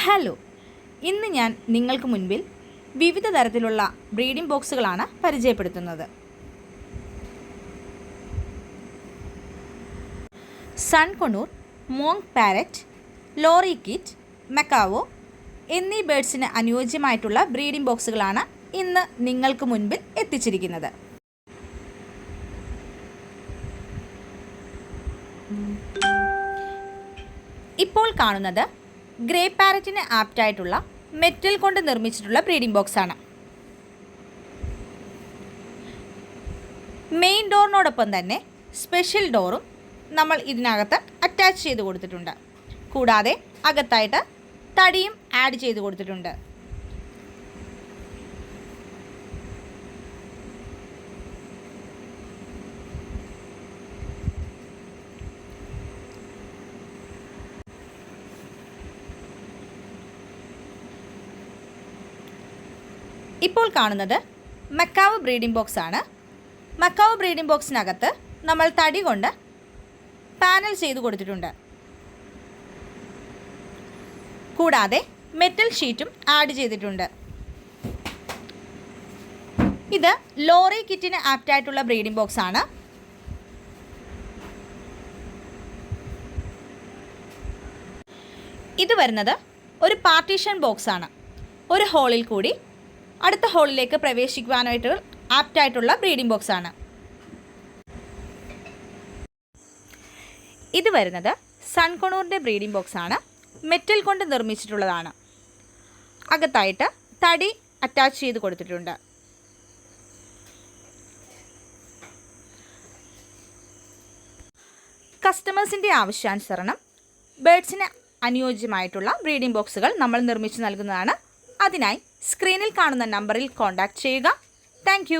Hello, ഇന്ന് ഞാൻ നിങ്ങൾക്ക് മുൻപിൽ വിവിധ തരത്തിലുള്ള ബ്രീഡിംഗ് ബോക്സുകളാണ് പരിചയപ്പെടുത്തുന്നത്. സൺകൊണൂർ, മോങ്ക് പാരറ്റ്, ലോറിക്കിറ്റ്, മക്കാവോ എന്നീ ബേഡ്സിന് അനുയോജ്യമായിട്ടുള്ള ബ്രീഡിംഗ് ബോക്സുകളാണ് ഇന്ന് നിങ്ങൾക്ക് മുൻപിൽ എത്തിച്ചിരിക്കുന്നത്. ഇപ്പോൾ കാണുന്നത് ഗ്രേ പാരറ്റിന് ആപ്റ്റായിട്ടുള്ള മെറ്റൽ കൊണ്ട് നിർമ്മിച്ചിട്ടുള്ള ബ്രീഡിംഗ് ബോക്സാണ്. മെയിൻ ഡോറിനോടൊപ്പം തന്നെ സ്പെഷ്യൽ ഡോറും നമ്മൾ ഇതിനകത്ത് അറ്റാച്ച് ചെയ്ത് കൊടുത്തിട്ടുണ്ട്. കൂടാതെ അകത്തായിട്ട് തടിയും ആഡ് ചെയ്ത് കൊടുത്തിട്ടുണ്ട്. ഇപ്പോൾ കാണുന്നത് മക്കാവോ ബ്രീഡിംഗ് ബോക്സ് ആണ്. മക്കാവോ ബ്രീഡിംഗ് ബോക്സിനകത്ത് നമ്മൾ തടി കൊണ്ട് പാനൽ ചെയ്ത് കൊടുത്തിട്ടുണ്ട്. കൂടാതെ മെറ്റൽ ഷീറ്റും ആഡ് ചെയ്തിട്ടുണ്ട്. ഇത് ലോറി കിറ്റിന് ആപ്റ്റായിട്ടുള്ള ബ്രീഡിംഗ് ബോക്സ് ആണ്. ഇത് വരുന്നത് ഒരു പാർട്ടീഷൻ ബോക്സ് ആണ്. ഒരു ഹോളിൽ കൂടി അടുത്ത ഹോളിലേക്ക് പ്രവേശിക്കുവാനായിട്ട് ആപ്റ്റായിട്ടുള്ള ബ്രീഡിംഗ് ബോക്സ് ആണ്. ഇത് വരുന്നത് സൺകൊണൂറിൻ്റെ ബ്രീഡിംഗ് ബോക്സ് ആണ്. മെറ്റൽ കൊണ്ട് നിർമ്മിച്ചിട്ടുള്ളതാണ്. അകത്തായിട്ട് തടി അറ്റാച്ച് ചെയ്ത് കൊടുത്തിട്ടുണ്ട്. കസ്റ്റമേഴ്സിൻ്റെ ആവശ്യാനുസരണം ബേഡ്സിന് അനുയോജ്യമായിട്ടുള്ള ബ്രീഡിംഗ് ബോക്സുകൾ നമ്മൾ നിർമ്മിച്ചു നൽകുന്നതാണ്. അതിനായി സ്ക്രീനിൽ കാണുന്ന നമ്പറിൽ കോൺടാക്റ്റ് ചെയ്യുക. താങ്ക്